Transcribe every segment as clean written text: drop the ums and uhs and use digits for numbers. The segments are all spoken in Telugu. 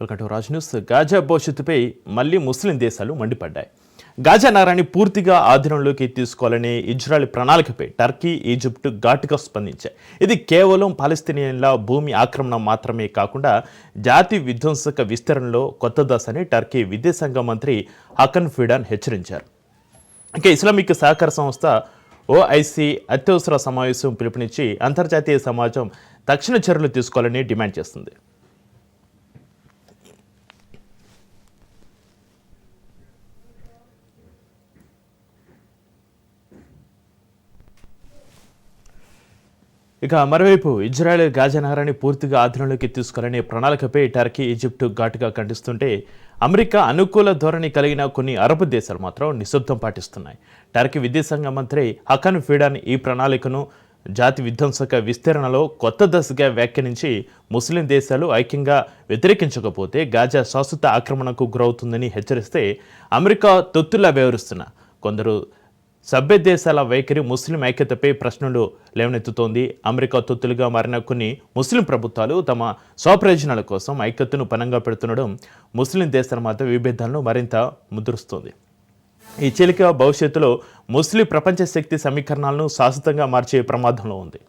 Welcome to Raj news. Gaza భవిష్యత్తుపై మళ్లీ ముస్లిం దేశాలు మండిపడ్డాయి. గాజా నగరాన్ని పూర్తిగా ఆధీనంలోకి తీసుకోవాలనే ఇజ్రాయెల్ ప్రణాళికపై టర్కీ, ఈజిప్ట్ ఘాటుగా స్పందించాయి. ఇది కేవలం పాలస్తీనియన్ల భూమి ఆక్రమణ మాత్రమే కాకుండా జాతి విధ్వంసక విస్తరణలో కొత్త దశ అని టర్కీ విదేశాంగ మంత్రి హకన్ ఫిడాన్ హెచ్చరించారు. ఇక ఇస్లామిక్ సహకార సంస్థ ఓఐసీ అత్యవసర సమావేశం పిలుపునిచ్చి అంతర్జాతీయ సమాజం తక్షణ చర్యలు తీసుకోవాలని డిమాండ్ చేస్తుంది. ఇక మరోవైపు ఇజ్రాయెల్ గాజా నగరాన్ని పూర్తిగా ఆధీనంలోకి తీసుకోవాలనే ప్రణాళికపై టర్కీ, ఈజిప్ట్ ఘాటుగా ఖండిస్తుంటే అమెరికా అనుకూల ధోరణి కలిగిన కొన్ని అరబ్ దేశాలు మాత్రం నిశ్శబ్దం పాటిస్తున్నాయి. టర్కీ విదేశాంగ మంత్రి హకన్ ఫిడాన్ ఈ ప్రణాళికను జాతి విధ్వంసక విస్తరణలో కొత్త దశగా వ్యాఖ్యానించి ముస్లిం దేశాలు ఐక్యంగా వ్యతిరేకించకపోతే గాజా శాశ్వత ఆక్రమణకు గురవుతుందని హెచ్చరిస్తే అమెరికా తొత్తులా వ్యవహరిస్తున్న కొందరు సభ్య దేశాల వైఖరి ముస్లిం ఐక్యతపై ప్రశ్నలు లేవనెత్తుతోంది. అమెరికా తొత్తులుగా మారిన కొన్ని ముస్లిం ప్రభుత్వాలు తమ స్వప్రయోజనాల కోసం ఐక్యతను పనంగా పెడుతుండడం ముస్లిం దేశాల మధ్య విభేదాలను మరింత ముద్రిస్తోంది. ఈ చీలిక భవిష్యత్తులో ముస్లిం ప్రపంచ శక్తి సమీకరణాలను శాశ్వతంగా మార్చే ప్రమాదంలో ఉంది.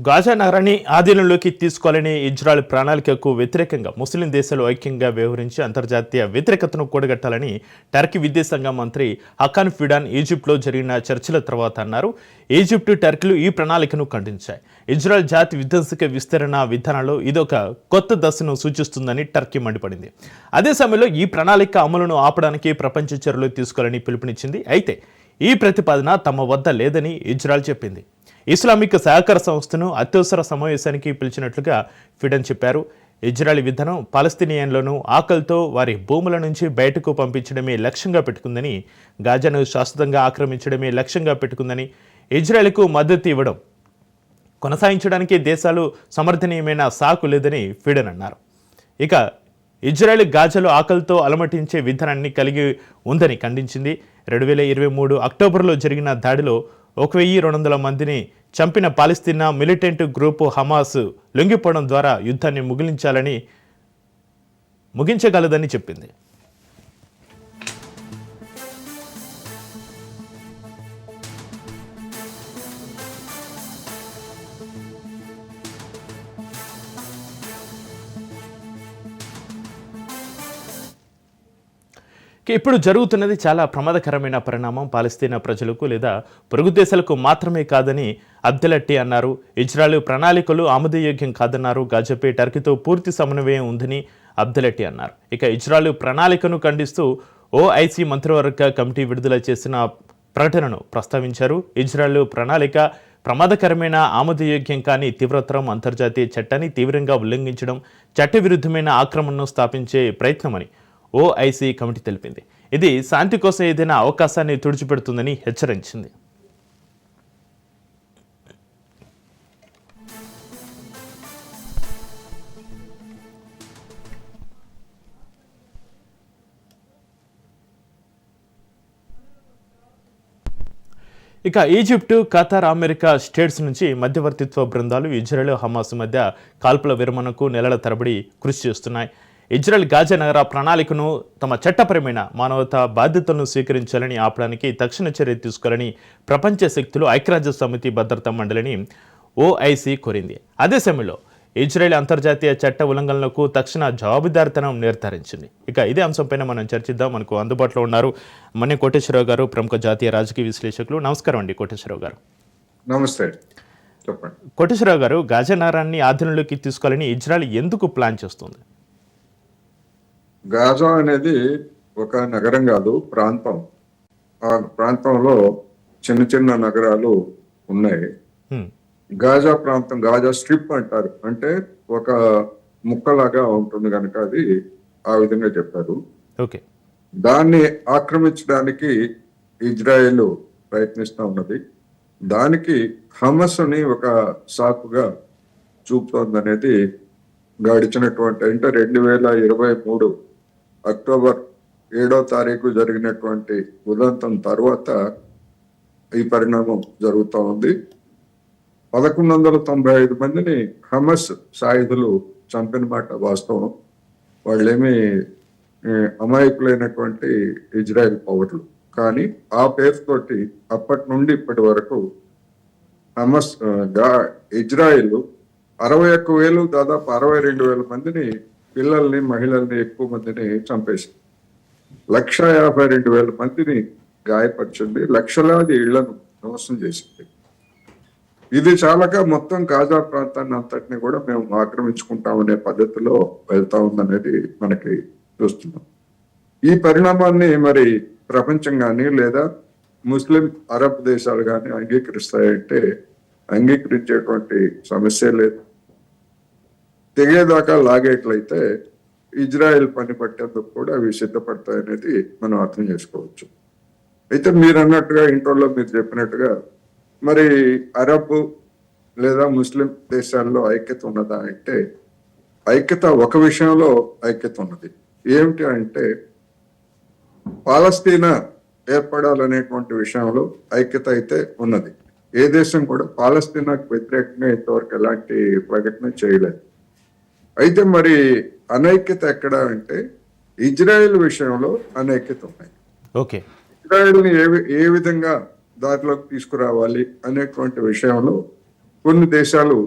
గాజా నగరాన్ని ఆధీనంలోకి తీసుకోవాలని ఇజ్రాయెల్ ప్రణాళికకు వ్యతిరేకంగా ముస్లిం దేశాలు ఐక్యంగా వ్యవహరించి అంతర్జాతీయ వ్యతిరేకతను కూడగట్టాలని టర్కీ విదేశాంగ మంత్రి హకాన్ ఫిడాన్ ఈజిప్ట్లో జరిగిన చర్చల తర్వాత అన్నారు. ఈజిప్ట్, టర్కీలు ఈ ప్రణాళికను ఖండించాయి. ఇజ్రాయెల్ జాతి విధ్వంసక విస్తరణ విధానంలో ఇదొక కొత్త దశను సూచిస్తుందని టర్కీ మండిపడింది. అదే సమయంలో ఈ ప్రణాళిక అమలును ఆపడానికి ప్రపంచ చర్యలు తీసుకోవాలని పిలుపునిచ్చింది. అయితే ఈ ప్రతిపాదన తమ వద్ద లేదని ఇజ్రాయెల్ చెప్పింది. ఇస్లామిక్ సహకార సంస్థను అత్యవసర సమావేశానికి పిలిచినట్లుగా ఫిడన్ చెప్పారు. ఇజ్రాయెల్ విధానం పాలస్తీనియన్లను ఆకలితో వారి భూముల నుంచి బయటకు పంపించడమే లక్ష్యంగా పెట్టుకుందని, గాజాను శాశ్వతంగా ఆక్రమించడమే లక్ష్యంగా పెట్టుకుందని, ఇజ్రాయెల్కు మద్దతు ఇవ్వడం కొనసాగించడానికి దేశాలు సమర్థనీయమైన సాకు లేదని ఫిడన్ అన్నారు. ఇక ఇజ్రాయెల్ గాజాలో ఆకలితో అలమటించే విధానాన్ని కలిగి ఉందని ఖండించింది. 2023 అక్టోబర్లో జరిగిన దాడిలో 1200 మందిని చంపిన పాలస్తీనా మిలిటెంట్ గ్రూపు హమాస్ లొంగిపోవడం ద్వారా యుద్ధాన్ని ముగించగలదని చెప్పింది. ఇప్పుడు జరుగుతున్నది చాలా ప్రమాదకరమైన పరిణామం. పాలస్తీనా ప్రజలకు లేదా పొరుగు దేశాలకు మాత్రమే కాదని అబ్దెలట్టి అన్నారు. ఇజ్రాయెల్ ప్రణాళికలు ఆమోదయోగ్యం కాదన్నారు. గాజాపై టర్కీతో పూర్తి సమన్వయం ఉందని అబ్దెలట్టి అన్నారు. ఇక ఇజ్రాయెల్ ప్రణాళికను ఖండిస్తూ ఓఐసీ మంత్రివర్గ కమిటీ విడుదల చేసిన ప్రకటనను ప్రస్తావించారు. ఇజ్రాయెల్ ప్రణాళిక ప్రమాదకరమైన, ఆమోదయోగ్యం కాని తీవ్రతరం, అంతర్జాతీయ చట్టాన్ని తీవ్రంగా ఉల్లంఘించడం, చట్టవిరుద్ధమైన ఆక్రమణను స్థాపించే ప్రయత్నమని ఓఐసీ కమిటీ తెలిపింది. ఇది శాంతి కోసం ఏదైనా అవకాశాన్ని తుడిచిపెడుతుందని హెచ్చరించింది. ఇక ఈజిప్టు, ఖతార్, అమెరికా స్టేట్స్ నుంచి మధ్యవర్తిత్వ బృందాలు ఇజ్రాయెల్, హమాస్ మధ్య కాల్పుల విరమణకు నెలల తరబడి కృషి చేస్తున్నాయి. ఇజ్రాయెల్ గాజా నగర ప్రణాళికను తమ చట్టపరమైన మానవతా బాధ్యతలను స్వీకరించాలని, ఆపడానికి తక్షణ చర్య తీసుకోవాలని ప్రపంచ శక్తులు ఐక్యరాజ్య సమితి భద్రతా మండలిని ఓఐసీ కోరింది. అదే సమయంలో ఇజ్రాయెల్ అంతర్జాతీయ చట్ట ఉల్లంఘనలకు తక్షణ జవాబుదారితనం నిర్ధారించింది. ఇక ఇదే అంశంపైన మనం చర్చిద్దాం. మనకు అందుబాటులో ఉన్నారు మన్య కోటేశ్వరరావు గారు, ప్రముఖ జాతీయ రాజకీయ విశ్లేషకులు. నమస్కారం అండి కోటేశ్వరరావు గారు. నమస్తే, చెప్పండి. కోటేశ్వరరావు గారు, గాజా నగరాన్ని ఆధీనంలోకి తీసుకోవాలని ఇజ్రాయెల్ ఎందుకు ప్లాన్ చేస్తుంది? గాజా అనేది ఒక నగరం కాదు, ప్రాంతం. ఆ ప్రాంతంలో చిన్న చిన్న నగరాలు ఉన్నాయి. గాజా ప్రాంతం, గాజా స్ట్రిప్ అంటారు, అంటే ఒక ముక్కలాగా ఉంటుంది కనుక అది ఆ విధంగా చెప్పారు. దాన్ని ఆక్రమించడానికి ఇజ్రాయెల్ ప్రయత్నిస్తూ ఉన్నది. దానికి హమస్ ని ఒక సాకుగా చూపుతోంది అనేది గడిచినటువంటి, అంటే 2023 అక్టోబర్ 7వ తారీఖు జరిగినటువంటి ఉదంతం తర్వాత ఈ పరిణామం జరుగుతూ ఉంది. 1195 మందిని హమస్ సాయుధులు చంపిన మాట వాస్తవం. వాళ్ళేమి అమాయకులైనటువంటి ఇజ్రాయెల్ పౌరులు. కానీ ఆ పేరుతోటి అప్పటి నుండి ఇప్పటి వరకు హమస్ ఇజ్రాయెల్ 61,000 దాదాపు 62,000 మందిని, పిల్లల్ని, మహిళల్ని, ఎక్కువ మందిని చంపేసింది. 152,000 మందిని గాయపరిచింది. లక్షలాది ఇళ్లను ధ్వంసం చేసింది. ఇది చాలక మొత్తం గాజా ప్రాంతాన్ని అంతటిని కూడా మేము ఆక్రమించుకుంటామనే పద్ధతిలో వెళ్తా ఉందనేది మనకి చూస్తున్నాం. ఈ పరిణామాన్ని మరి ప్రపంచం కానీ లేదా ముస్లిం అరబ్ దేశాలు కానీ అంగీకరిస్తాయంటే అంగీకరించేటువంటి సమస్య లేదు. తెగేదాకా లాగేట్లయితే ఇజ్రాయెల్ పని పట్టేందుకు కూడా అవి సిద్ధపడతాయనేది మనం అర్థం చేసుకోవచ్చు. అయితే మీరు అన్నట్టుగా ఇంటర్లో మీరు చెప్పినట్టుగా మరి అరబ్ లేదా ముస్లిం దేశాల్లో ఐక్యత ఉన్నదా అంటే ఐక్యత ఒక విషయంలో ఐక్యత ఉన్నది. ఏమిటి అంటే పాలస్తీనా ఏర్పడాలనేటువంటి విషయంలో ఐక్యత అయితే ఉన్నది. ఏ దేశం కూడా పాలస్తీనాకు వ్యతిరేకంగా ఇంతవరకు ఎలాంటి ప్రకటన చేయలేదు. అయితే మరి అనైక్యత ఎక్కడ అంటే ఇజ్రాయెల్ విషయంలో అనైక్యత ఉన్నాయి. ఓకే, ఇజ్రాయెల్ని ఏ విధంగా దారిలోకి తీసుకురావాలి అనేటువంటి విషయంలో కొన్ని దేశాలు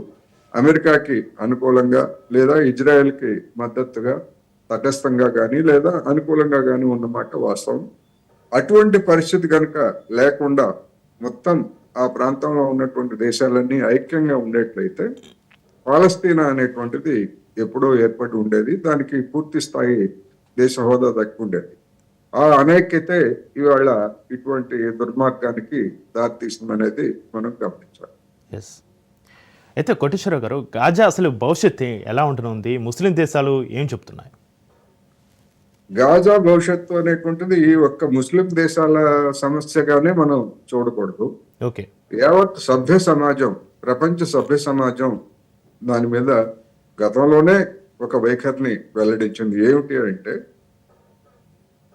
అమెరికాకి అనుకూలంగా లేదా ఇజ్రాయెల్కి మద్దతుగా తటస్థంగా కానీ లేదా అనుకూలంగా కానీ ఉన్నమాట వాస్తవం. అటువంటి పరిస్థితి కనుక లేకుండా మొత్తం ఆ ప్రాంతంలో ఉన్నటువంటి దేశాలన్నీ ఐక్యంగా ఉండేట్లయితే పాలస్తీనా అనేటువంటిది ఎప్పుడో ఏర్పడి ఉండేది. దానికి పూర్తి స్థాయి దేశ హోదా దక్కి ఉండేది. ఆ అనైక్యతే ఇవాళ ఇటువంటి దుర్మార్గానికి దారితీస్తుందనేది మనం గమనించాలి. ఎస్. అయితే కోటేశ్వరరావు గారు, గాజా అసలు భవిష్యత్తు ఎలా ఉంటుంది? ముస్లిం దేశాలు ఏం చెప్తున్నాయి? గాజా భవిష్యత్తు అనేటువంటిది ఈ ఒక్క ముస్లిం దేశాల సమస్యగానే మనం చూడకూడదు. ఓకే, యావత్ సభ్య సమాజం, ప్రపంచ సభ్య సమాజం దాని మీద గతంలోనే ఒక వైఖరిని వెల్లడించింది. ఏమిటి అంటే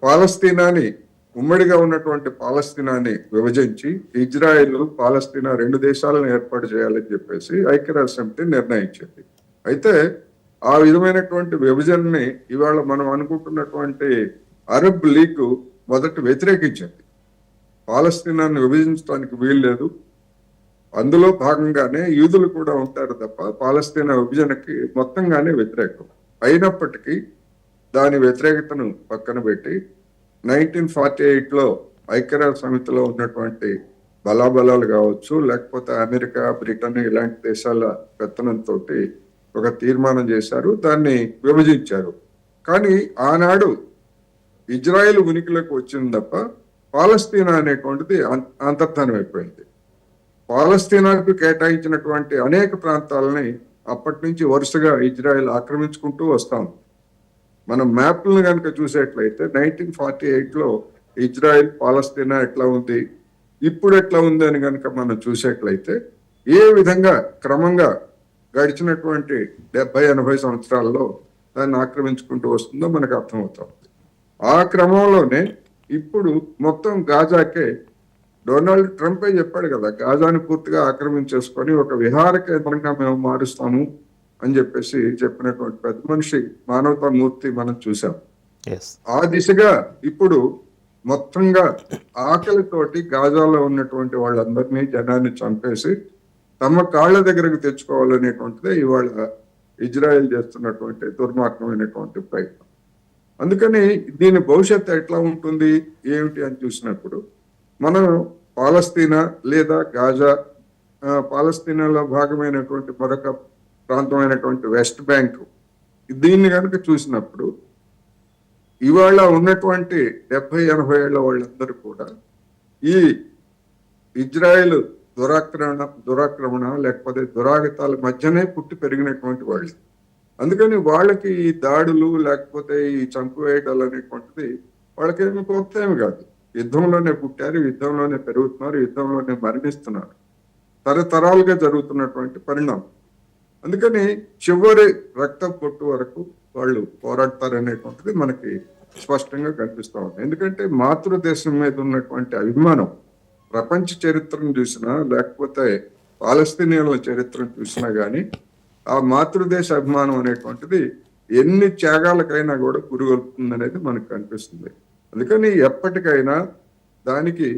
పాలస్తీనాని, ఉమ్మడిగా ఉన్నటువంటి పాలస్తీనాని విభజించి ఇజ్రాయెల్, పాలస్తీనా 2 దేశాలను ఏర్పాటు చేయాలని చెప్పేసి ఐక్యరాజ్య సమితి నిర్ణయించింది. అయితే ఆ విధమైనటువంటి విభజనని ఇవాళ మనం అనుకుంటున్నటువంటి అరబ్ లీగ్ మొదట వ్యతిరేకించింది. పాలస్తీనాన్ని విభజించడానికి వీల్లేదు, అందులో భాగంగానే యూదులు కూడా ఉంటారు తప్ప పాలస్తీనా విభజనకి మొత్తంగానే వ్యతిరేకం. అయినప్పటికీ దాని వ్యతిరేకతను పక్కన పెట్టి 1948లో ఐక్యరాజ్య సమితిలో ఉన్నటువంటి బలాబలాలు కావచ్చు, లేకపోతే అమెరికా, బ్రిటన్ ఇలాంటి దేశాల పెత్తనంతో ఒక తీర్మానం చేశారు, దాన్ని విభజించారు. కానీ ఆనాడు ఇజ్రాయెల్ ఉనికిలోకి వచ్చింది తప్ప పాలస్తీనా అనేటువంటిది అంతర్ధానం అయిపోయింది. పాలస్తీనాకు కేటాయించినటువంటి అనేక ప్రాంతాలని అప్పటి నుంచి వరుసగా ఇజ్రాయెల్ ఆక్రమించుకుంటూ వస్తాం. మనం మ్యాప్లను కనుక చూసేట్లయితే 1948లో ఇజ్రాయెల్, పాలస్తీనా ఎట్లా ఉంది, ఇప్పుడు ఎట్లా ఉంది అని కనుక మనం చూసేట్లయితే ఏ విధంగా క్రమంగా గడిచినటువంటి 70-80 సంవత్సరాల్లో దాన్ని ఆక్రమించుకుంటూ వస్తుందో మనకు అర్థమవుతుంది. ఆ క్రమంలోనే ఇప్పుడు మొత్తం గాజాకే డొనాల్డ్ ట్రంపే చెప్పాడు కదా, గాజాని పూర్తిగా ఆక్రమించేసుకొని ఒక విహార కేంద్రంగా మేము మారుస్తాము అని చెప్పేసి చెప్పినటువంటి పెద్ద మనిషి, మానవతా మూర్తి మనం చూసాం. ఆ దిశగా ఇప్పుడు మొత్తంగా ఆకలితోటి గాజాలో ఉన్నటువంటి వాళ్ళందరినీ, జనాన్ని చంపేసి తమ కాళ్ళ దగ్గరకు తెచ్చుకోవాలనేటువంటిదే ఇవాళ ఇజ్రాయెల్ చేస్తున్నటువంటి దుర్మార్గమైనటువంటి ప్రయత్నం. అందుకని దీని భవిష్యత్తు ఎట్లా ఉంటుంది ఏమిటి అని చూసినప్పుడు మనం పాలస్తీనా లేదా గాజా, పాలస్తీనాలో భాగమైనటువంటి మరొక ప్రాంతమైనటువంటి వెస్ట్ బ్యాంక్, దీన్ని కనుక చూసినప్పుడు ఇవాళ ఉన్నటువంటి 70-80 ఏళ్ల వాళ్ళందరూ కూడా ఈ ఇజ్రాయెల్ దురాక్రమణ లేకపోతే దురాగతాల మధ్యనే పుట్టి పెరిగినటువంటి వాళ్ళు. అందుకని వాళ్ళకి ఈ దాడులు లేకపోతే ఈ చంపివేయడాలు అనేటువంటిది వాళ్ళకేమి కొత్త ఏమి కాదు. యుద్ధంలోనే పుట్టారు, యుద్ధంలోనే పెరుగుతున్నారు, యుద్ధంలోనే మరణిస్తున్నారు. తరతరాలుగా జరుగుతున్నటువంటి పరిణామం. అందుకని చివరి రక్త పొట్టు వరకు వాళ్ళు పోరాడతారనేటువంటిది మనకి స్పష్టంగా కనిపిస్తా ఉంది. ఎందుకంటే మాతృదేశం మీద ఉన్నటువంటి అభిమానం ప్రపంచ చరిత్రను చూసినా, లేకపోతే పాలస్తీనియన్ల చరిత్రను చూసినా గానీ ఆ మాతృదేశ అభిమానం అనేటువంటిది ఎన్ని త్యాగాలకైనా కూడా పురుగొల్పుతుందనేది మనకు కనిపిస్తుంది. అందుకని ఎప్పటికైనా దానికి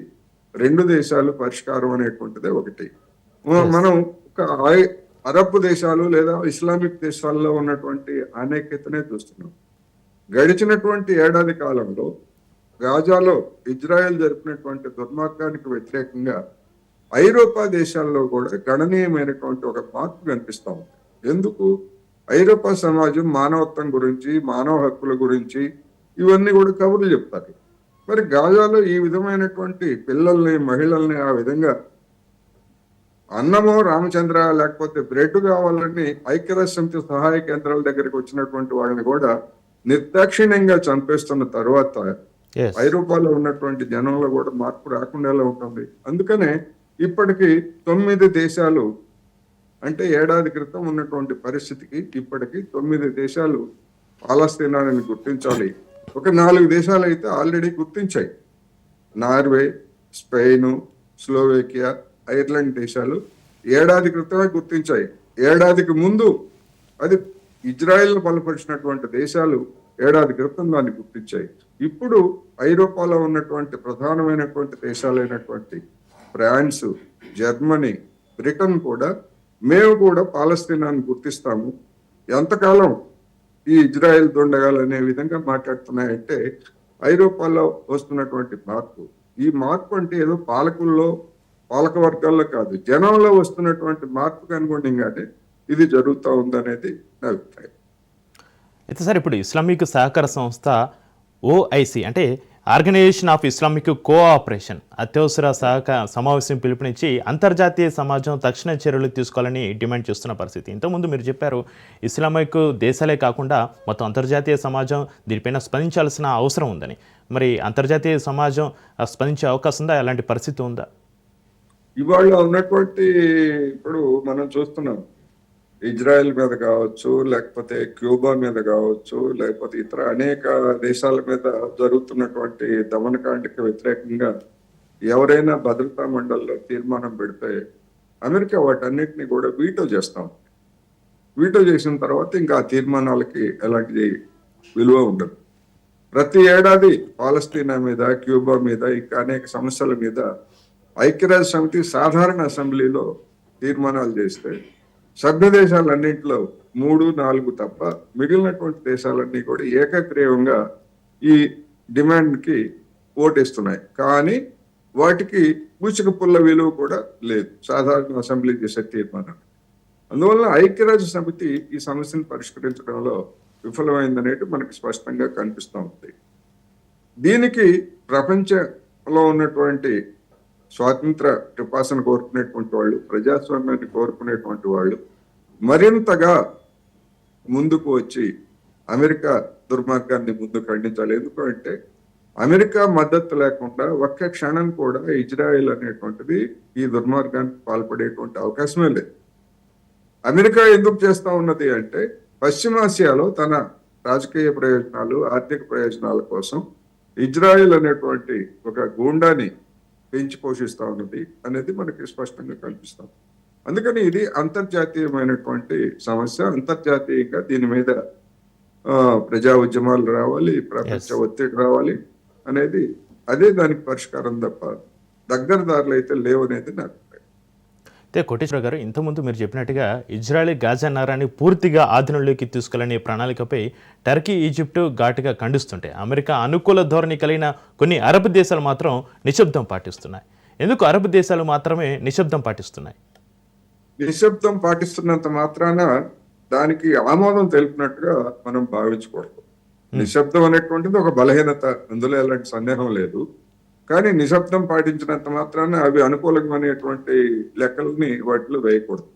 రెండు దేశాలు పరిష్కారం అనేటువంటిదే ఒకటి. ఎస్. మనం ఒక అరబ్ దేశాలు లేదా ఇస్లామిక్ దేశాల్లో ఉన్నటువంటి అనేకతనే చూస్తున్నాం. గడిచినటువంటి ఏడాది కాలంలో గాజాలో ఇజ్రాయెల్ జరిపినటువంటి దుర్మార్గానికి వ్యతిరేకంగా ఐరోపా దేశాల్లో కూడా గణనీయమైనటువంటి ఒక మార్పు కనిపిస్తా ఉంది. ఎందుకు? ఐరోపా సమాజం మానవత్వం గురించి, మానవ హక్కుల గురించి ఇవన్నీ కూడా కబుర్లు చెప్తారు. మరి గాజాలో ఈ విధమైనటువంటి పిల్లల్ని, మహిళల్ని ఆ విధంగా అన్నమో రామచంద్ర లేకపోతే బ్రెడ్ కావాలని ఐక్యరాజ్య సమితి సహాయ కేంద్రాల దగ్గరికి వచ్చినటువంటి వాళ్ళని కూడా నిర్దాక్షిణ్యంగా చంపేస్తున్న తర్వాత ఎస్. ఐరోపాలో ఉన్నటువంటి జనంలో కూడా మార్పు రాకుండా ఎలా ఉంటుంది? అందుకనే ఇప్పటికి 9 దేశాలు, అంటే ఏడాది క్రితం ఉన్నటువంటి పరిస్థితికి ఇప్పటికి 9 దేశాలు పాలస్తీనాని గుర్తించాలి. ఒక 4 దేశాలు అయితే ఆల్రెడీ గుర్తించాయి. నార్వే, స్పెయిన్, స్లోవేకియా, ఐర్లాండ్ దేశాలు ఏడాది క్రితమే గుర్తించాయి. ఏడాదికి ముందు అది ఇజ్రాయెల్ బలపరిచినటువంటి దేశాలు ఏడాది క్రితం దాన్ని గుర్తించాయి. ఇప్పుడు ఐరోపాలో ఉన్నటువంటి ప్రధానమైనటువంటి దేశాలైనటువంటి ఫ్రాన్స్, జర్మనీ, బ్రిటన్ కూడా మేము కూడా పాలస్తీనాన్ని గుర్తిస్తాము, ఎంతకాలం ఈ ఇజ్రాయెల్ దొండగాలు అనే విధంగా మాట్లాడుతున్నాయంటే ఐరోపాలో వస్తున్నటువంటి మార్పు. ఈ మార్పు అంటే ఏదో పాలకుల్లో, పాలక వర్గాల్లో కాదు, జనంలో వస్తున్నటువంటి మార్పుకు అనుగుణంగానే ఇది జరుగుతూ ఉందనేది నా అభిప్రాయం. అయితే సార్ ఇప్పుడు ఇస్లామిక్ సహకార సంస్థ ఓఐసి అంటే ఆర్గనైజేషన్ ఆఫ్ ఇస్లామిక్ కోఆపరేషన్ అత్యవసర సమావేశం పిలుపునిచ్చి అంతర్జాతీయ సమాజం తక్షణ చర్యలు తీసుకోవాలని డిమాండ్ చేస్తున్న పరిస్థితి. ఇంతకుముందు మీరు చెప్పారు ఇస్లామిక్ దేశాలే కాకుండా మొత్తం అంతర్జాతీయ సమాజం దీనిపైన స్పందించాల్సిన అవసరం ఉందని. మరి అంతర్జాతీయ సమాజం స్పందించే అవకాశం ఉందా? అలాంటి పరిస్థితి ఉందా? ఇవాళ ఉన్నటువంటి ఇప్పుడు మనం చూస్తున్నాం, ఇజ్రాయెల్ మీద కావచ్చు, లేకపోతే క్యూబా మీద కావచ్చు, లేకపోతే ఇతర అనేక దేశాల మీద జరుగుతున్నటువంటి దమనకాండకి వ్యతిరేకంగా ఎవరైనా భద్రతా మండలిలో తీర్మానం పెడితే అమెరికా వాటన్నిటిని కూడా వీటో చేస్తాం. వీటో చేసిన తర్వాత ఇంకా ఆ తీర్మానాలకి ఎలాంటి విలువ ఉండదు. ప్రతి ఏడాది పాలస్తీనా మీద, క్యూబా మీద, ఇంకా అనేక సమస్యల మీద ఐక్యరాజ్య సమితి సాధారణ అసెంబ్లీలో తీర్మానాలు చేస్తే సభ్య దేశాలన్నింటిలో 3-4 తప్ప మిగిలినటువంటి దేశాలన్నీ కూడా ఏకగ్రీవంగా ఈ డిమాండ్కి ఓటేస్తున్నాయి. కానీ వాటికి పూచిక పుల్ల విలువ కూడా లేదు సాధారణ అసెంబ్లీ చేసే తీర్మానం. అందువల్ల ఐక్యరాజ్య సమితి ఈ సమస్యను పరిష్కరించడంలో విఫలమైందనేది మనకు స్పష్టంగా కనిపిస్తూ ఉంది. దీనికి ప్రపంచంలో ఉన్నటువంటి స్వాతంత్ర పిపాసను కోరుకునేటువంటి వాళ్ళు, ప్రజాస్వామ్యాన్ని కోరుకునేటువంటి వాళ్ళు మరింతగా ముందుకు వచ్చి అమెరికా దుర్మార్గాన్ని ముందు ఖండించాలి. ఎందుకంటే అమెరికా మద్దతు లేకుండా ఒక్క క్షణం కూడా ఇజ్రాయెల్ అనేటువంటిది ఈ దుర్మార్గానికి పాల్పడేటువంటి అవకాశమే లేదు. అమెరికా ఎందుకు చేస్తా ఉన్నది అంటే పశ్చిమాసియాలో తన రాజకీయ ప్రయోజనాలు, ఆర్థిక ప్రయోజనాల కోసం ఇజ్రాయెల్ అనేటువంటి ఒక గూండాని పెంచి పోషిస్తా ఉన్నది అనేది మనకి స్పష్టంగా కనిపిస్తాం. అందుకని ఇది అంతర్జాతీయమైనటువంటి సమస్య. అంతర్జాతీయంగా దీని మీద ప్రజా ఉద్యమాలు రావాలి, ప్రపంచ ఒత్తిడి రావాలి అనేది అదే దానికి పరిష్కారం తప్ప దగ్గర దారులు అయితే లేవనేది నాకు. అయితే కోటేశ్వర గారు, ఇంతకుముందు మీరు చెప్పినట్టుగా ఇజ్రాయెల్ గాజా నగరాన్ని పూర్తిగా ఆధీనంలోకి తీసుకెళ్లనే ప్రణాళికపై టర్కీ, ఈజిప్టు ఘాటుగా ఖండిస్తుంటే అమెరికా అనుకూల ధోరణి కలిగిన కొన్ని అరబ్ దేశాలు మాత్రం నిశ్శబ్దం పాటిస్తున్నాయి. ఎందుకు అరబ్ దేశాలు మాత్రమే నిశ్శబ్దం పాటిస్తున్నాయి? నిశ్శబ్దం పాటిస్తున్నంత మాత్రాన దానికి ఆమోదం తెలిపినట్టుగా మనం భావించకూడదు. నిశ్శబ్దం అనేటువంటిది ఒక బలహీనత, అందులో ఎలాంటి సందేహం లేదు. కానీ నిశ్శబ్దం పాటించినంత మాత్రాన అవి అనుకూలమైనటువంటి లెక్కల్ని వాటిలో వేయకూడదు.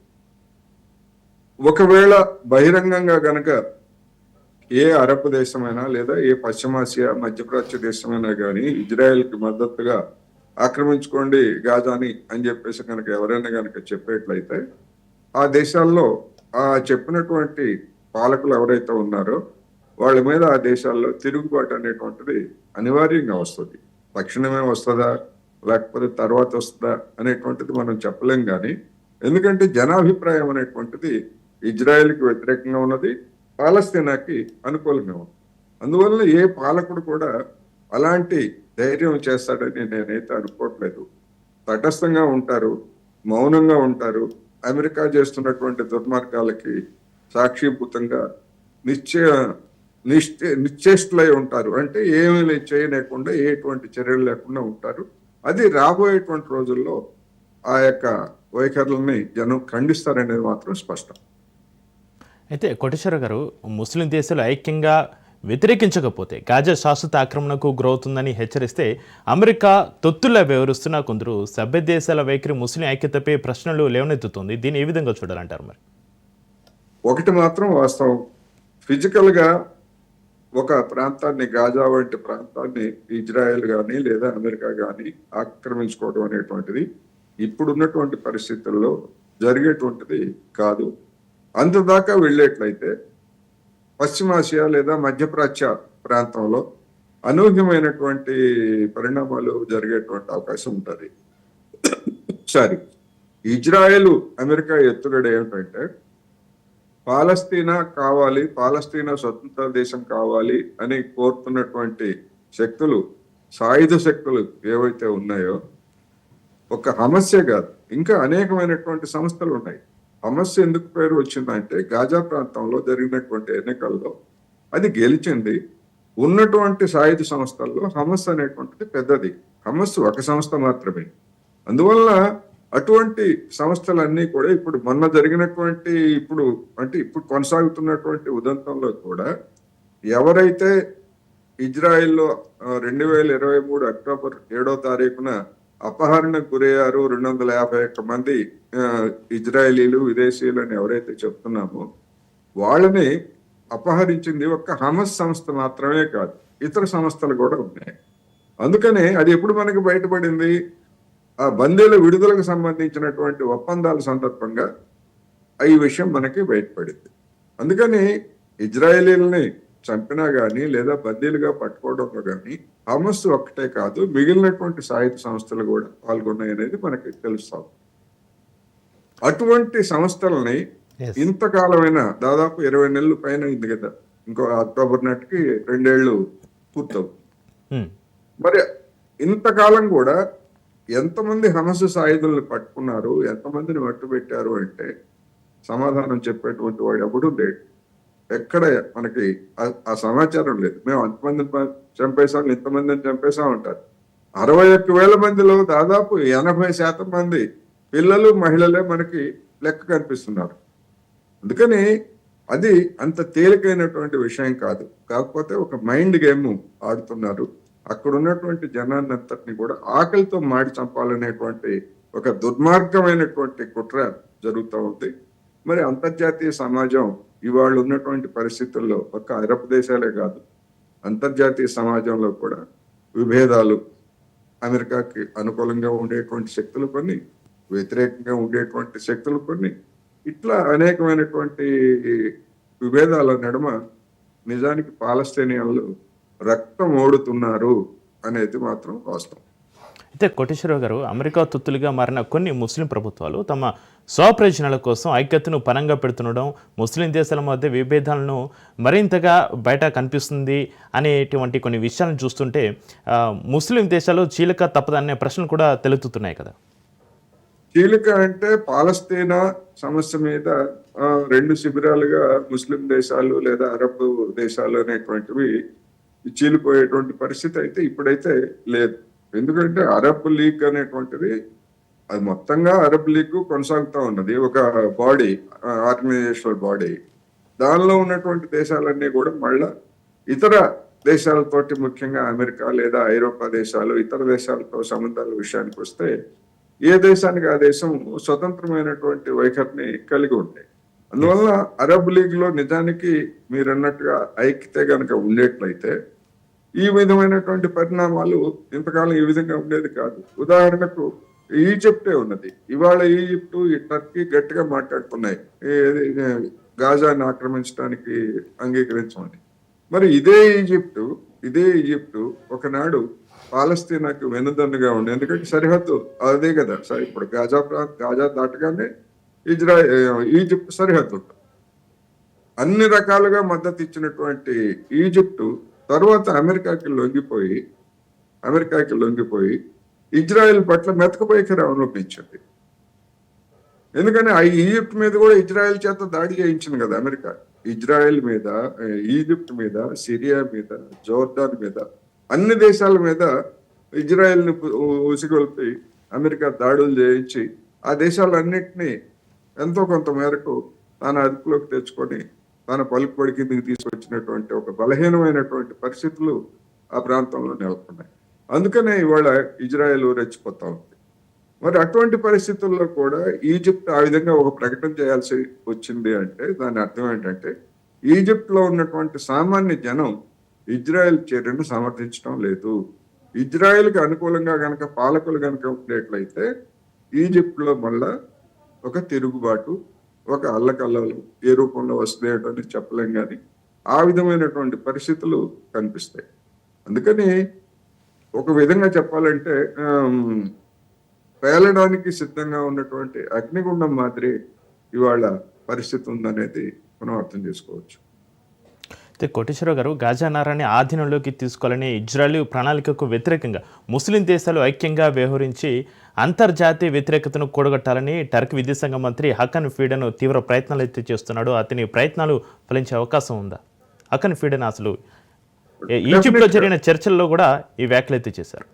ఒకవేళ బహిరంగంగా గనక ఏ అరబ్ దేశమైనా లేదా ఏ పశ్చిమాసియా, మధ్యప్రాచ్య దేశమైనా కానీ ఇజ్రాయెల్కి మద్దతుగా ఆక్రమించుకోండి గాజాని అని చెప్పేసి కనుక ఎవరైనా కనుక చెప్పేట్లయితే ఆ దేశాల్లో ఆ చెప్పినటువంటి పాలకులు ఎవరైతే ఉన్నారో వాళ్ళ మీద ఆ దేశాల్లో తిరుగుబాటు అనేటువంటిది అనివార్యంగా వస్తుంది. తక్షణమే వస్తుందా లేకపోతే తర్వాత వస్తుందా అనేటువంటిది మనం చెప్పలేం. కానీ ఎందుకంటే జనాభిప్రాయం అనేటువంటిది ఇజ్రాయెల్కి వ్యతిరేకంగా ఉన్నది, పాలస్తీనాకి అనుకూలంగా ఉంది. అందువల్ల ఏ పాలకుడు కూడా అలాంటి ధైర్యం చేస్తాడని నేనైతే అనుకోవట్లేదు. తటస్థంగా ఉంటారు, మౌనంగా ఉంటారు. అమెరికా చేస్తున్నటువంటి దుర్మార్గాలకి సాక్షిభూతంగా నిశ్చయ నిశ్చేష్టులై ఉంటారు. అంటే ఏమీ చేయలేకుండా ఎటువంటి చర్యలు లేకుండా ఉంటారు. అది రాబోయేటువంటి రోజుల్లో ఆ యొక్క వైఖరులని జనం ఖండిస్తారనేది మాత్రం స్పష్టం. అయితే కోటేశ్వర గారు, ముస్లిం దేశాలు ఐక్యంగా వ్యతిరేకించకపోతే గాజా శాశ్వత ఆక్రమణకు గురవుతుందని హెచ్చరిస్తే అమెరికా తొత్తుల్లా వ్యవహరిస్తున్న కొందరు సభ్య దేశాల వైఖరి ముస్లిం ఐక్యతపై ప్రశ్నలు లేవనెత్తుతుంది. దీన్ని ఏ విధంగా చూడాలంటారు మరి? ఒకటి మాత్రం వాస్తవం, ఫిజికల్ గా ఒక ప్రాంతాన్ని, గాజా వంటి ప్రాంతాన్ని ఇజ్రాయెల్ కానీ లేదా అమెరికా కానీ ఆక్రమించుకోవడం అనేటువంటిది ఇప్పుడున్నటువంటి పరిస్థితుల్లో జరిగేటువంటిది కాదు. అంతదాకా వెళ్ళేట్లయితే పశ్చిమాసియా లేదా మధ్యప్రాచ్య ప్రాంతంలో అనూహ్యమైనటువంటి పరిణామాలు జరిగేటువంటి అవకాశం ఉంటుంది. సరే, ఇజ్రాయెల్ అమెరికా ఎత్తుగడ ఏమిటంటే పాలస్తీనా కావాలి, పాలస్తీనా స్వతంత్ర దేశం కావాలి అని కోరుతున్నటువంటి శక్తులు, సాయుధ శక్తులు ఏవైతే ఉన్నాయో, ఒక హమస్యే కాదు ఇంకా అనేకమైనటువంటి సంస్థలు ఉన్నాయి. హమస్ ఎందుకు పేరు వచ్చిందంటే గాజా ప్రాంతంలో జరిగినటువంటి ఎన్నికల్లో అది గెలిచింది. ఉన్నటువంటి సాయుధ సంస్థల్లో హమస్ అనేటువంటిది పెద్దది. హమస్ ఒక సంస్థ మాత్రమే. అందువల్ల అటువంటి సంస్థలన్నీ కూడా ఇప్పుడు మొన్న జరిగినటువంటి ఇప్పుడు కొనసాగుతున్నటువంటి ఉదంతంలో కూడా ఎవరైతే ఇజ్రాయెల్లో 2023 అక్టోబర్ 7వ తారీఖున అపహరణకు గురయ్యారు 251 మంది ఇజ్రాయేలీలు, విదేశీయులు అని ఎవరైతే చెప్తున్నామో వాళ్ళని అపహరించింది ఒక్క హమస్ సంస్థ మాత్రమే కాదు, ఇతర సంస్థలు కూడా ఉన్నాయి. అందుకనే అది ఎప్పుడు మనకి బయటపడింది? ఆ బందీల విడుదలకు సంబంధించినటువంటి ఒప్పందాల సందర్భంగా ఈ విషయం మనకి బయటపడింది. అందుకని ఇజ్రాయేలీలని చంపినా గానీ లేదా బందీలుగా పట్టుకోవడంలో కానీ హమస్ ఒక్కటే కాదు, మిగిలినటువంటి సాయుధ సంస్థలు కూడా పాల్గొన్నాయి అనేది మనకి తెలుస్తాం. అటువంటి సంస్థలని ఇంతకాలమైన దాదాపు 20 నెలల పైన అయింది కదా, ఇంకో అక్టోబర్ నాటికి 2 ఏళ్ళు పూర్తవుతుంది. మరి ఇంతకాలం కూడా ఎంతమంది హమస్ సాయుధులను పట్టుకున్నారు, ఎంతమందిని మట్టుబెట్టారు అంటే సమాధానం చెప్పేటువంటి వాడు ఎవడు లేడు. ఎక్కడ మనకి ఆ సమాచారం లేదు. మేము అంతమందిని చంపేశాం, ఇంతమందిని చంపేశాం అంటారు. 61,000 మందిలో దాదాపు 80% మంది పిల్లలు, మహిళలే మనకి లెక్క కనిపిస్తున్నారు. అందుకని అది అంత తేలికైనటువంటి విషయం కాదు. కాకపోతే ఒక మైండ్ గేమ్ ఆడుతున్నారు. అక్కడ ఉన్నటువంటి జనాన్ని అంతటిని కూడా ఆకలితో మాడి చంపాలనేటువంటి ఒక దుర్మార్గమైనటువంటి కుట్ర జరుగుతూ ఉంది. మరి అంతర్జాతీయ సమాజం ఇవాళ ఉన్నటువంటి పరిస్థితుల్లో ఒక్క అరబ్ దేశాలే కాదు, అంతర్జాతీయ సమాజంలో కూడా విభేదాలు, అమెరికాకి అనుకూలంగా ఉండేటువంటి శక్తులు కొన్ని, వ్యతిరేకంగా ఉండేటువంటి శక్తులు కొన్ని, ఇట్లా అనేకమైనటువంటి విభేదాల నడుమ నిజానికి పాలస్తీనియన్లు రక్తం ఓడుతున్నారు అనేది మాత్రం వాస్తవం. అయితే కోటేశ్వరరావు గారు, అమెరికా తొత్తులుగా మారిన కొన్ని ముస్లిం ప్రభుత్వాలు తమ స్వప్రయోజనాల కోసం ఐక్యతను పనంగా పెడుతుండడం, ముస్లిం దేశాల మధ్య విభేదాలను మరింతగా బయట కనిపిస్తుంది అనేటువంటి కొన్ని విషయాలను చూస్తుంటే ముస్లిం దేశాలు చీలిక తప్పదనే ప్రశ్నలు కూడా తెలుగుతున్నాయి కదా. చీలిక అంటే పాలస్తీనా సమస్య మీద 2 శిబిరాలుగా ముస్లిం దేశాలు లేదా అరబ్ దేశాలు అనేటువంటివి చీలిపోయేటువంటి పరిస్థితి అయితే ఇప్పుడైతే లేదు. ఎందుకంటే అరబ్ లీగ్ అనేటువంటిది అది మొత్తంగా అరబ్ లీగ్ కొనసాగుతూ ఉన్నది, ఒక బాడీ, ఆర్గనైజేషనల్ బాడీ. దానిలో ఉన్నటువంటి దేశాలన్నీ కూడా మళ్ళా ఇతర దేశాలతోటి, ముఖ్యంగా అమెరికా లేదా ఐరోపా దేశాలు, ఇతర దేశాలతో సంబంధాల విషయానికి వస్తే ఏ దేశానికి ఆ దేశం స్వతంత్రమైనటువంటి వైఖరిని కలిగి ఉంటాయి. అందువల్ల అరబ్ లీగ్ లో నిజానికి మీరన్నట్టుగా ఐక్యత గనక ఉండేట్లయితే ఈ విధమైనటువంటి పరిణామాలు ఇంతకాలం ఈ విధంగా ఉండేది కాదు. ఉదాహరణకు ఈజిప్టే ఉన్నది. ఇవాళ ఈజిప్టు, ఈ టర్కీ గట్టిగా మాట్లాడుతున్నాయి గాజాని ఆక్రమించడానికి అంగీకరించమని. మరి ఇదే ఈజిప్టు ఒకనాడు పాలస్తీనాకు వెనుదన్నుగా ఉండే, ఎందుకంటే సరిహద్దు అదే కదా సార్. ఇప్పుడు గాజా దాటగానే ఈజిప్ట్ సరిహద్దు ఉంటుంది. అన్ని రకాలుగా మద్దతు ఇచ్చినటువంటి ఈజిప్టు తర్వాత అమెరికాకి లొంగిపోయి ఇజ్రాయెల్ పట్ల మెతక వైఖరి అవలంబించింది. ఎందుకని ఆ ఈజిప్ట్ మీద కూడా ఇజ్రాయెల్ చేత దాడి చేయించింది కదా అమెరికా. ఇజ్రాయెల్ మీద, ఈజిప్ట్ మీద, సిరియా మీద, జోర్డాన్ మీద, అన్ని దేశాల మీద ఇజ్రాయెల్ ని ఉసిగొల్పి అమెరికా దాడులు చేయించి ఆ దేశాలన్నింటినీ ఎంతో కొంత మేరకు తన అదుపులోకి తెచ్చుకొని తన పలుకుబడి కిందకి తీసుకొచ్చినటువంటి ఒక బలహీనమైనటువంటి పరిస్థితులు ఆ ప్రాంతంలో నెలకొన్నాయి. అందుకనే ఇవాళ ఇజ్రాయెల్ రెచ్చిపోతా ఉంది. మరి అటువంటి పరిస్థితుల్లో కూడా ఈజిప్ట్ ఆ విధంగా ఒక ప్రకటన చేయాల్సి వచ్చింది అంటే దాని అర్థం ఏంటంటే ఈజిప్ట్ లో ఉన్నటువంటి సామాన్య జనం ఇజ్రాయెల్ చర్యను సమర్థించడం లేదు. ఇజ్రాయెల్కి అనుకూలంగా గనక పాలకులు గనక ఉండేట్లయితే ఈజిప్ట్ లో మళ్ళా ఒక తిరుగుబాటు, ఒక అల్లకల్లలు ఏ రూపంలో వస్తాయని చెప్పలేం, కానీ ఆ విధమైనటువంటి పరిస్థితులు కనిపిస్తాయి. అందుకని ఒక విధంగా చెప్పాలంటే పేలడానికి సిద్ధంగా ఉన్నటువంటి అగ్నిగుండం మాదిరి ఇవాళ పరిస్థితి ఉందనేది మనం అర్థం చేసుకోవచ్చు. అయితే కోటేశ్వరరావు గారు, గాజా నగరాన్ని ఆధీనంలోకి తీసుకోవాలని ఇజ్రాయెల్ ప్రణాళికకు వ్యతిరేకంగా ముస్లిం దేశాలు ఐక్యంగా వ్యవహరించి అంతర్జాతీయ వ్యతిరేకతను కూడగట్టాలని టర్కీ విదేశాంగ మంత్రి హకన్ ఫీడన్ తీవ్ర ప్రయత్నాలు అయితే చేస్తున్నాడు. అతని ప్రయత్నాలు ఫలించే అవకాశం ఉందా? హకన్ ఫీడన్ అసలు ఈజిప్ట్లో జరిగిన చర్చల్లో కూడా ఈ వ్యాఖ్యలు అయితే చేశారు.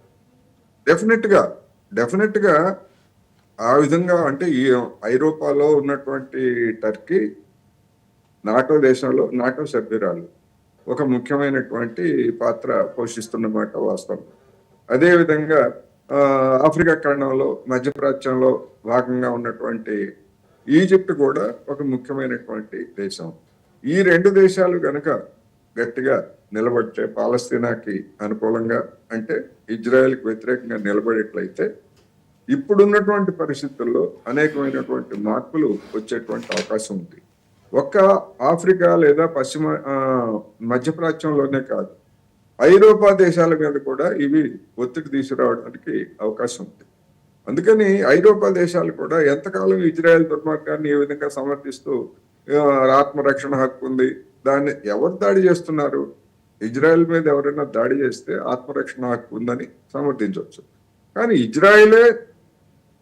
డెఫినెట్ గా ఆ విధంగా అంటే ఈ ఐరోపాలో ఉన్నటువంటి టర్కీ నాటో సభ్యురాలు ఒక ముఖ్యమైనటువంటి పాత్ర పోషిస్తున్నమాట వాస్తవం. అదేవిధంగా ఆఫ్రికా ఖండంలో మధ్యప్రాచ్యంలో భాగంగా ఉన్నటువంటి ఈజిప్ట్ కూడా ఒక ముఖ్యమైనటువంటి దేశం. ఈ రెండు దేశాలు గనక గట్టిగా నిలబడితే పాలస్తీనాకి అనుకూలంగా, అంటే ఇజ్రాయెల్కి వ్యతిరేకంగా నిలబడేట్లయితే ఇప్పుడున్నటువంటి పరిస్థితుల్లో అనేకమైనటువంటి మార్పులు వచ్చేటువంటి అవకాశం ఉంది. ఒక్క ఆఫ్రికా లేదా మధ్యప్రాచ్యంలోనే కాదు, ఐరోపా దేశాల మీద కూడా ఇవి ఒత్తిడి తీసుకురావడానికి అవకాశం ఉంది. అందుకని ఐరోపా దేశాలు కూడా ఎంతకాలం ఇజ్రాయెల్ దుర్మార్గాన్ని ఏ విధంగా సమర్థిస్తూ ఆత్మరక్షణ హక్కు ఉంది, దాన్ని ఎవరు దాడి చేస్తున్నారు, ఇజ్రాయెల్ మీద ఎవరైనా దాడి చేస్తే ఆత్మరక్షణ హక్కు ఉందని సమర్థించవచ్చు. కానీ ఇజ్రాయెలే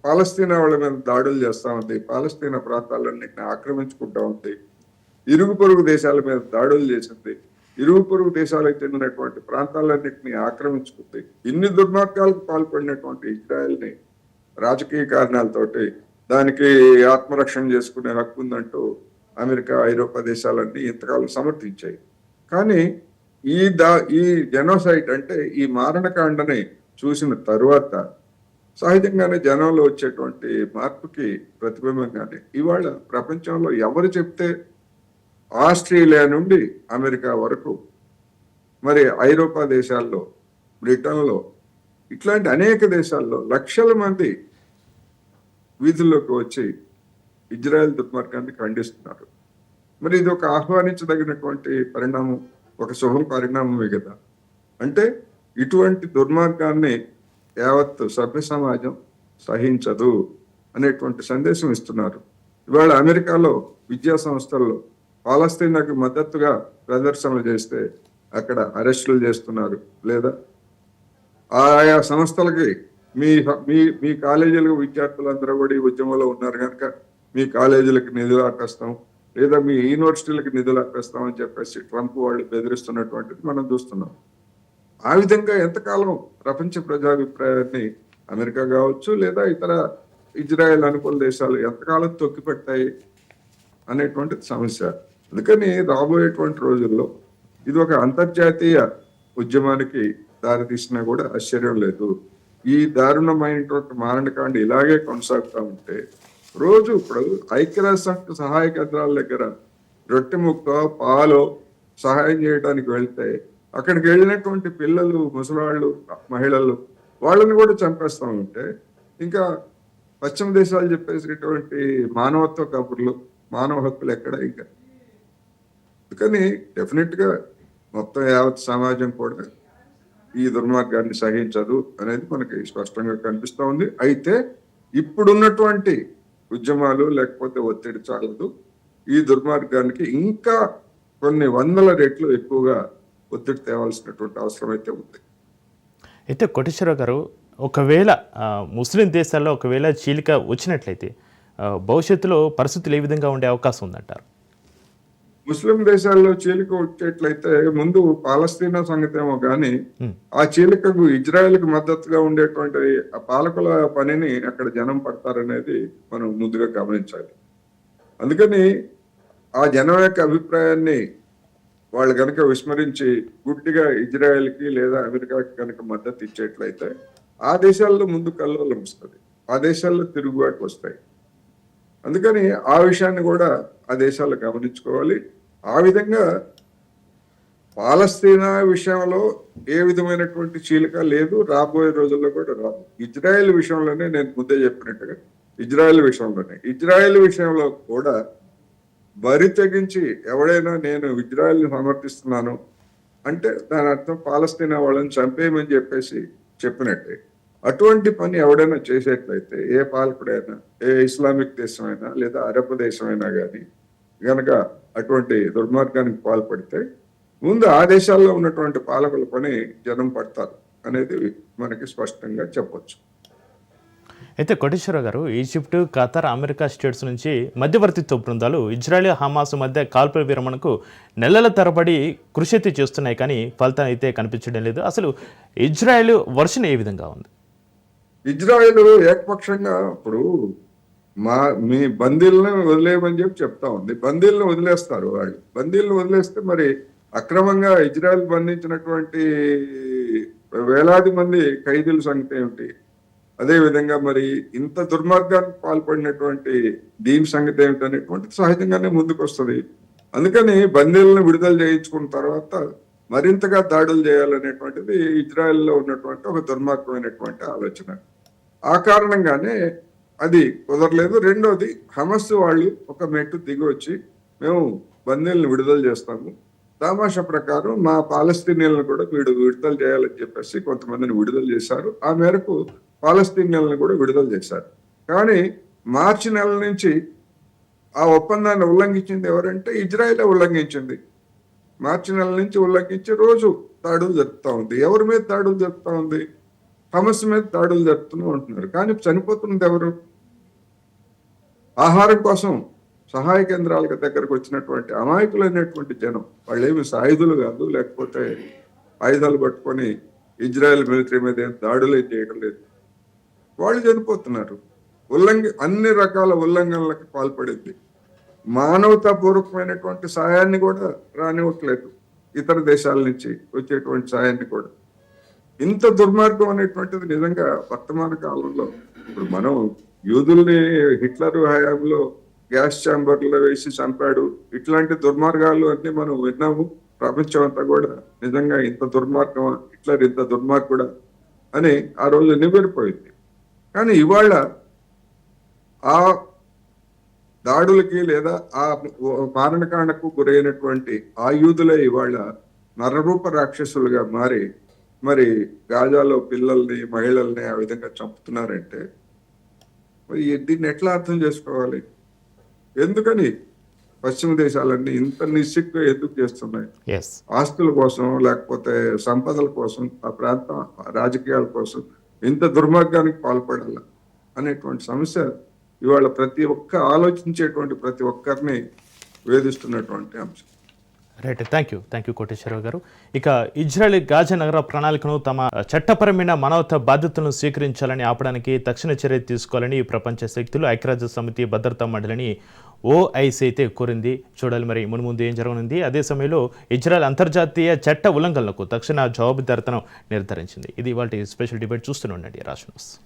పాలస్తీనా వాళ్ళ మీద దాడులు చేస్తా ఉంది, పాలస్తీనా ప్రాంతాలన్నింటినీ ఆక్రమించుకుంటా ఉంది, ఇరుగు పొరుగు దేశాల మీద దాడులు చేసింది, ఇరుగు పొరుగు దేశాలకు చెందినటువంటి ప్రాంతాలన్నింటినీ ఆక్రమించుకుంది. ఇన్ని దుర్మార్గాలకు పాల్పడినటువంటి ఇజ్రాయెల్ని రాజకీయ కారణాలతోటి దానికి ఆత్మరక్షణ చేసుకునే హక్కు ఉందంటూ అమెరికా, ఐరోపా దేశాలన్నీ ఇంతకాలం సమర్థించాయి. కానీ ఈ జెనోసైడ్ అంటే ఈ మారణకాండని చూసిన తరువాత సహజంగానే జనంలో వచ్చేటువంటి మార్పుకి ప్రతిబింబంగానే ఇవాళ ప్రపంచంలో ఎవరు చెప్తే ఆస్ట్రేలియా నుండి అమెరికా వరకు, మరి ఐరోపా దేశాల్లో, బ్రిటన్లో, ఇట్లాంటి అనేక దేశాల్లో లక్షల మంది వీధుల్లోకి వచ్చి ఇజ్రాయెల్ దుర్మార్గాన్ని ఖండిస్తున్నారు. మరి ఇది ఒక ఆహ్వానించదగినటువంటి పరిణామం, ఒక శుభ పరిణామమే కదా. అంటే ఇటువంటి దుర్మార్గాన్ని యావత్ సభ్య సమాజం సహించదు అనేటువంటి సందేశం ఇస్తున్నారు. ఇవాళ అమెరికాలో విద్యా సంస్థల్లో పాలస్తీనాకు మద్దతుగా ప్రదర్శనలు చేస్తే అక్కడ అరెస్టులు చేస్తున్నారు. లేదా ఆయా సంస్థలకి మీ కాలేజీలకు విద్యార్థులందరూ కూడా ఈ ఉద్యమంలో ఉన్నారు కనుక మీ కాలేజీలకు నిధులు ఆపేస్తాం, లేదా మీ యూనివర్సిటీలకు నిధులు ఆపేస్తాం అని చెప్పేసి ట్రంప్ వాళ్ళు బెదిరిస్తున్నటువంటిది మనం చూస్తున్నాం. ఆ విధంగా ఎంతకాలం ప్రపంచ ప్రజాభిప్రాయాన్ని అమెరికా కావచ్చు లేదా ఇతర ఇజ్రాయెల్ అనుకూల దేశాలు ఎంతకాలం తొక్కిపెట్టాయి అనేటువంటిది సమస్య. అందుకని రాబోయేటువంటి రోజుల్లో ఇది ఒక అంతర్జాతీయ ఉద్యమానికి దారితీసినా కూడా ఆశ్చర్యం లేదు. ఈ దారుణమైనటువంటి మారణకాండ ఇలాగే కొనసాగుతూ ఉంటే రోజు ఇప్పుడు ఐక్యరాజ్యసమితి సహాయ కేంద్రాల దగ్గర రొట్టె ముక్క, పాలు సహాయం చేయడానికి వెళ్తే అక్కడికి వెళ్ళినటువంటి పిల్లలు, ముసలాళ్ళు, మహిళలు వాళ్ళని కూడా చంపేస్తా ఉంటే ఇంకా పశ్చిమ దేశాలు చెప్పేసినటువంటి మానవత్వ కబుర్లు, మానవ హక్కులు ఎక్కడ ఇంకా. అందుకని డెఫినెట్ గా మొత్తం యావత్ సమాజం కూడా ఈ దుర్మార్గాన్ని సహించదు అనేది మనకి స్పష్టంగా కనిపిస్తా ఉంది. అయితే ఇప్పుడున్నటువంటి ఉద్యమాలు లేకపోతే ఒత్తిడి చాలదు. ఈ దుర్మార్గానికి ఇంకా కొన్ని వందల రెట్లు ఎక్కువగా ఒత్తిడి తేవాల్సినటువంటి అవసరం అయితే ఉంది. అయితే కోటేశ్వరరావు గారు, ఒకవేళ ముస్లిం దేశాల్లో ఒకవేళ చీలిక వచ్చినట్లయితే భవిష్యత్తులో పరిస్థితులు ఏ విధంగా ఉండే అవకాశం ఉందంటారు? ముస్లిం దేశాల్లో చీలిక వచ్చేట్లయితే ముందు పాలస్తీనా సంగతి ఏమో కానీ ఆ చీలికకు ఇజ్రాయెల్కి మద్దతుగా ఉండేటువంటి ఆ పాలకుల పనిని అక్కడ జనం పడతారనేది మనం ముందుగా గమనించాలి. అందుకని ఆ జనం యొక్క అభిప్రాయాన్ని వాళ్ళు కనుక విస్మరించి గుడ్డిగా ఇజ్రాయెల్కి లేదా అమెరికాకి కనుక మద్దతు ఇచ్చేట్లయితే ఆ దేశాల్లో ముందు కల్లోలం వస్తుంది, ఆ దేశాల్లో తిరుగుబాటు వస్తాయి. అందుకని ఆ విషయాన్ని కూడా ఆ దేశాలు గమనించుకోవాలి. ఆ విధంగా పాలస్తీనా విషయంలో ఏ విధమైనటువంటి చీలిక లేదు, రాబోయే రోజుల్లో కూడా రాదు. ఇజ్రాయెల్ విషయంలోనే నేను ముందే చెప్పినట్టుగా ఇజ్రాయెల్ విషయంలో కూడా బరి తెగించి ఎవడైనా నేను ఇజ్రాయెల్ని సమర్థిస్తున్నాను అంటే దాని అర్థం పాలస్తీనా వాళ్ళని చంపేయమని చెప్పేసి చెప్పినట్టే. అటువంటి పని ఎవడైనా చేసేట్లయితే ఏ పాలకుడైనా, ఏ ఇస్లామిక్ దేశమైనా లేదా అరబ్ దేశమైనా కానీ గనక అటువంటి దుర్మార్గానికి పాల్పడితే ముందు ఆ దేశాల్లో ఉన్నటువంటి పాలకుల పని జనం పడతారు అనేది మనకి స్పష్టంగా చెప్పొచ్చు. అయితే కోటేశ్వరరావు గారు, ఈజిప్ట్, ఖతార్, అమెరికా స్టేట్స్ నుంచి మధ్యవర్తిత్వ బృందాలు ఇజ్రాయెల్, హమాస్ మధ్య కాల్పుల విరమణకు నెలల తరబడి కృషి అయితే చేస్తున్నాయి, కానీ ఫలితం అయితే కనిపించడం లేదు. అసలు ఇజ్రాయెల్ వర్షన్ ఏ విధంగా ఉంది? ఇజ్రాయెల్ ఏకపక్షంగా ఇప్పుడు మీ బందీలను వదిలేయమని చెప్తా ఉంది. బందీలను వదిలేస్తారు వాళ్ళు. బందీలను వదిలేస్తే మరి అక్రమంగా ఇజ్రాయెల్ బంధించినటువంటి వేలాది మంది ఖైదీల సంగతి ఏమిటి? అదే విధంగా మరి ఇంత దుర్మార్గానికి పాల్పడినటువంటి దీని సంగతి ఏమిటి అనేటువంటిది సహజంగానే ముందుకు వస్తుంది. అందుకని బందీలను విడుదల చేయించుకున్న తర్వాత మరింతగా దాడులు చేయాలనేటువంటిది ఇజ్రాయెల్లో ఉన్నటువంటి ఒక దుర్మార్గమైనటువంటి ఆలోచన. ఆ కారణంగానే అది కుదరలేదు. రెండోది, హమస్ వాళ్ళు ఒక మెట్టు దిగి వచ్చి మేము బందీలను విడుదల చేస్తాము, తమాషా ప్రకారం మా పాలస్తీనియన్లను కూడా విడుదల చేయాలని చెప్పేసి కొంతమందిని విడుదల చేశారు. ఆ మేరకు పాలస్తీనియన్లను కూడా విడుదల చేశారు. కానీ మార్చి నెల నుంచి ఆ ఒప్పందాన్ని ఉల్లంఘించింది ఎవరంటే ఇజ్రాయెలే ఉల్లంఘించింది. మార్చి నెల నుంచి ఉల్లంఘించి రోజు దాడులు జరుపుతా ఉంది. ఎవరి మీద దాడులు జరుపుతా ఉంది? హమస్ మీద దాడులు జరుపుతూనే ఉంటున్నారు. కానీ చనిపోతున్నది ఎవరు? ఆహారం కోసం సహాయ కేంద్రాల దగ్గరకు వచ్చినటువంటి అమాయకులైనటువంటి జనం. వాళ్ళు ఏమి సాయుధులు కాదు, లేకపోతే ఆయుధాలు పట్టుకొని ఇజ్రాయెల్ మిలిటరీ మీద ఏం దాడులు చేయడం లేదు. వాళ్ళు చనిపోతున్నారు. అన్ని రకాల ఉల్లంఘనలకు పాల్పడింది. మానవతాపూర్వకమైనటువంటి సాయాన్ని కూడా రానివ్వట్లేదు, ఇతర దేశాల నుంచి వచ్చేటువంటి సాయాన్ని కూడా. ఇంత దుర్మార్గం అనేటువంటిది నిజంగా వర్తమాన కాలంలో ఇప్పుడు మనం యూదుల్ని హిట్లర్ హయాంలో గ్యాస్ ఛాంబర్లో వేసి చంపాడు, ఇట్లాంటి దుర్మార్గాలు అన్ని మనం విన్నాము. ప్రపంచం అంతా కూడా నిజంగా ఇంత దుర్మార్గం, హిట్లర్ ఇంత దుర్మార్గుడా అని ఆ రోజు నివ్వెరపోయింది. కానీ ఇవాళ ఆ దాడులకి లేదా ఆ మారణకాండకు గురైనటువంటి ఆ యూదులే ఇవాళ నరరూప రాక్షసులుగా మారి మరి గాజాలో పిల్లల్ని, మహిళల్ని ఆ విధంగా చంపుతున్నారంటే మరి దీన్ని ఎట్లా అర్థం చేసుకోవాలి? ఎందుకని పశ్చిమ దేశాలన్నీ ఇంత నిస్సిగ్గుగా ఎందుకు చేస్తున్నాయి? ఆస్తుల కోసం, లేకపోతే సంపదల కోసం, ఆ ప్రాంత రాజకీయాల కోసం ఇంత దుర్మార్గానికి పాల్పడాల అనేటువంటి సమస్య ఇవాళ ఆలోచించేటువంటి ప్రతి ఒక్కరిని వేధిస్తున్నటువంటి అంశం. రైట్, థ్యాంక్ యూ కోటేశ్వరరావు గారు. ఇక ఇజ్రాయెల్ గాజా నగర ప్రణాళికను తమ చట్టపరమైన మానవతా బాధ్యతలను స్వీకరించాలని ఆపడానికి తక్షణ చర్య తీసుకోవాలని ప్రపంచ శక్తులు, ఐక్యరాజ్య సమితి భద్రతా మండలిని OIC అయితే కోరింది. చూడాలి మరి మున్ముందు ఏం జరగనుంది. అదే సమయంలో ఇజ్రాయెల్ అంతర్జాతీయ చట్ట ఉల్లంఘనలకు తక్షణ జవాబుదారితనం నిర్ధారించింది. ఇది ఇవాళ స్పెషల్ డిబేట్. చూస్తూనే ఉండండి రాజ్ న్యూస్.